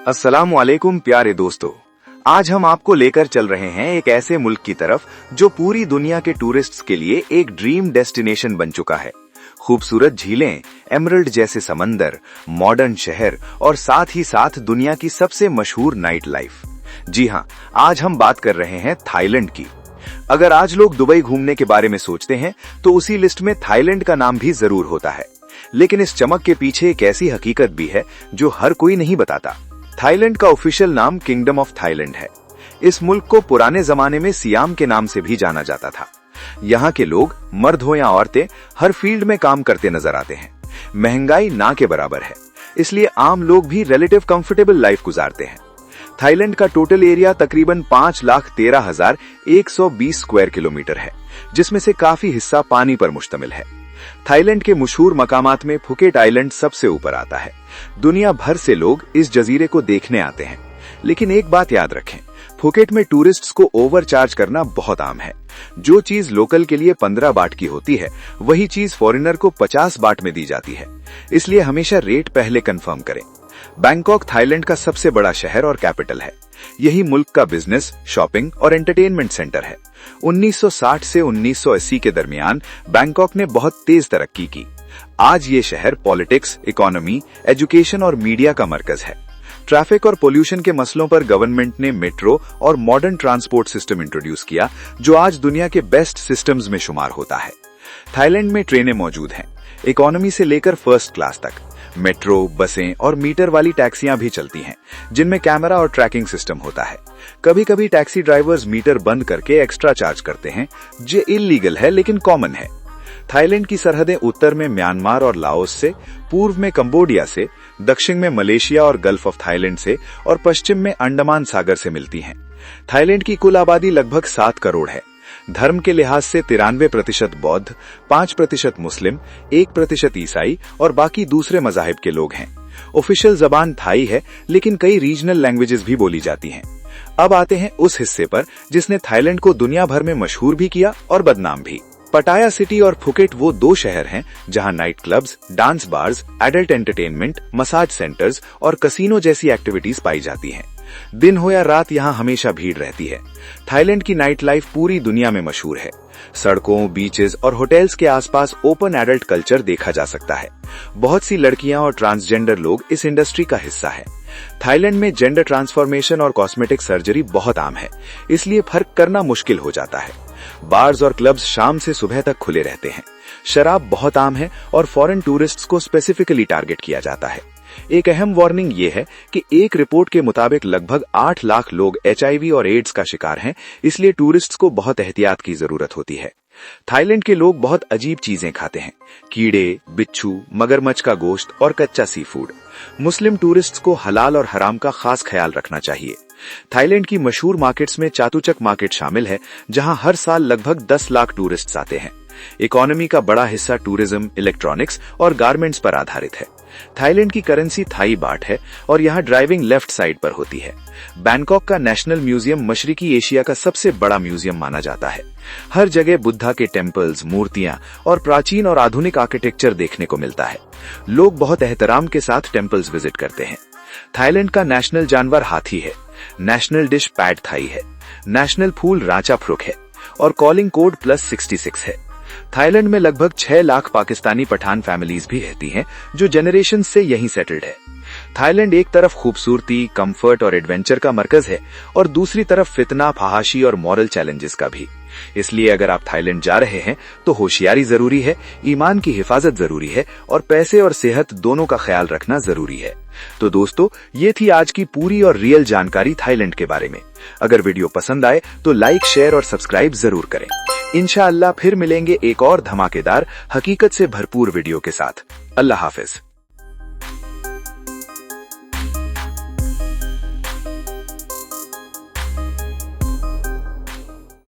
अस्सलामुअलैकुम प्यारे दोस्तों, आज हम आपको लेकर चल रहे हैं एक ऐसे मुल्क की तरफ जो पूरी दुनिया के टूरिस्ट्स के लिए एक ड्रीम डेस्टिनेशन बन चुका है। खूबसूरत झीलें, एमरल्ड जैसे समंदर, मॉडर्न शहर और साथ ही साथ दुनिया की सबसे मशहूर नाइट लाइफ। जी हाँ, आज हम बात कर रहे हैं थाईलैंड की। अगर आज लोग दुबई घूमने के बारे में सोचते हैं तो उसी लिस्ट में थाईलैंड का नाम भी जरूर होता है। लेकिन इस चमक के पीछे एक ऐसी हकीकत भी है जो हर कोई नहीं बताता। थाईलैंड का ऑफिशियल नाम किंगडम ऑफ थाईलैंड है। इस मुल्क को पुराने जमाने में सियाम के नाम से भी जाना जाता था। यहाँ के लोग, मर्द हो या औरतें, हर फील्ड में काम करते नजर आते हैं। महंगाई ना के बराबर है, इसलिए आम लोग भी रिलेटिव कंफर्टेबल लाइफ गुजारते हैं। थाईलैंड का टोटल एरिया तकरीबन 5,13,120 स्क्वायर किलोमीटर है, जिसमें से काफी हिस्सा पानी पर मुश्तमिल है। थाईलैंड के मशहूर मकामात में फुकेट आइलैंड सबसे ऊपर आता है। दुनिया भर से लोग इस जजीरे को देखने आते हैं। लेकिन एक बात याद रखें, फुकेट में टूरिस्ट्स को ओवरचार्ज करना बहुत आम है। जो चीज लोकल के लिए 15 बाट की होती है, वही चीज फॉरेनर को 50 बाट में दी जाती है। इसलिए हमेशा रेट पहले कंफर्म करें। बैंकॉक थाईलैंड का सबसे बड़ा शहर और कैपिटल है। यही मुल्क का बिजनेस, शॉपिंग और एंटरटेनमेंट सेंटर है। 1960 से 1980 के दरमियान बैंकॉक ने बहुत तेज तरक्की की। आज ये शहर पॉलिटिक्स, इकोनॉमी, एजुकेशन और मीडिया का मरकज है। ट्रैफिक और पोल्यूशन के मसलों पर गवर्नमेंट ने मेट्रो और मॉडर्न ट्रांसपोर्ट सिस्टम इंट्रोड्यूस किया, जो आज दुनिया के बेस्ट सिस्टम्स में शुमार होता है। थाईलैंड में ट्रेनें मौजूद हैं, इकोनॉमी से लेकर फर्स्ट क्लास तक। मेट्रो, बसें और मीटर वाली टैक्सियां भी चलती हैं, जिनमें कैमरा और ट्रैकिंग सिस्टम होता है। कभी कभी टैक्सी ड्राइवर्स मीटर बंद करके एक्स्ट्रा चार्ज करते हैं, जो इल्लीगल है लेकिन कॉमन है। थाईलैंड की सरहदें उत्तर में म्यांमार और लाओस से, पूर्व में कंबोडिया से, दक्षिण में मलेशिया और गल्फ ऑफ थाईलैंड से और पश्चिम में अंडमान सागर से मिलती हैं। थाईलैंड की कुल आबादी लगभग 7 करोड़ है। धर्म के लिहाज से 93% बौद्ध, 5% मुस्लिम, 1% ईसाई और बाकी दूसरे मजाहिब के लोग हैं। ऑफिशियल जबान थाई है, लेकिन कई रीजनल लैंग्वेजेस भी बोली जाती हैं। अब आते हैं उस हिस्से पर जिसने थाईलैंड को दुनिया भर में मशहूर भी किया और बदनाम भी। पटाया सिटी और फुकेट वो 2 शहर हैं जहां night clubs, dance bars, adult entertainment, massage centres और कसिनो जैसी एक्टिविटीज पाई जाती हैं। दिन हो या रात यहाँ हमेशा भीड़ रहती है। थाईलैंड की नाइट लाइफ पूरी दुनिया में मशहूर है। सड़कों, बीचेस और होटल्स के आसपास ओपन एडल्ट कल्चर देखा जा सकता है। बहुत सी लड़कियां और ट्रांसजेंडर लोग इस इंडस्ट्री का हिस्सा है। थाईलैंड में जेंडर ट्रांसफॉर्मेशन और कॉस्मेटिक सर्जरी बहुत आम है, इसलिए फर्क करना मुश्किल हो जाता है। बार्स और क्लब्स शाम से सुबह तक खुले रहते हैं। शराब बहुत आम है और फॉरेन टूरिस्ट्स को स्पेसिफिकली टारगेट किया जाता है। एक अहम वार्निंग ये है कि एक रिपोर्ट के मुताबिक लगभग 8 लाख लोग HIV और एड्स का शिकार हैं, इसलिए टूरिस्ट्स को बहुत एहतियात की जरूरत होती है। थाईलैंड के लोग बहुत अजीब चीजें खाते हैं: कीड़े, बिच्छू, मगरमच्छ का गोश्त और कच्चा सी फूड। मुस्लिम टूरिस्ट्स को हलाल और हराम का खास ख्याल रखना चाहिए। थाईलैंड की मशहूर मार्केट्स में चातुचक मार्केट शामिल है, जहां हर साल लगभग 10 लाख टूरिस्ट्स आते हैं। इकोनॉमी का बड़ा हिस्सा टूरिज्म, इलेक्ट्रॉनिक्स और गारमेंट्स पर आधारित है। थाईलैंड की करेंसी थाई बाट है और यहाँ ड्राइविंग लेफ्ट साइड पर होती है। बैंकॉक का नेशनल म्यूजियम मशरिकी एशिया का सबसे बड़ा म्यूजियम माना जाता है। हर जगह बुद्धा के टेम्पल्स, मूर्तियां और प्राचीन और आधुनिक आर्किटेक्चर देखने को मिलता है। लोग बहुत एहतराम के साथ टेम्पल्स विजिट करते हैं। थाईलैंड का नेशनल जानवर हाथी है। नेशनल डिश पैड थाई है। नेशनल फूल रांचा फ्रुक है और कॉलिंग कोड +66 है। थाईलैंड में लगभग 6 लाख पाकिस्तानी पठान फैमिलीज भी रहती हैं, जो जनरेशन से यहीं सेटल्ड है। थाईलैंड एक तरफ खूबसूरती, कंफर्ट और एडवेंचर का मरकज है और दूसरी तरफ फितना, फहाशी और मॉरल चैलेंजेस का भी। इसलिए अगर आप थाईलैंड जा रहे हैं तो होशियारी जरूरी है, ईमान की हिफाजत जरूरी है और पैसे और सेहत दोनों का ख्याल रखना जरूरी है। तो दोस्तों, ये थी आज की पूरी और रियल जानकारी थाईलैंड के बारे में। अगर वीडियो पसंद आए तो लाइक, शेयर और सब्सक्राइब जरूर करें। इंशाअल्लाह फिर मिलेंगे एक और धमाकेदार, हकीकत से भरपूर वीडियो के साथ। अल्लाह हाफिज।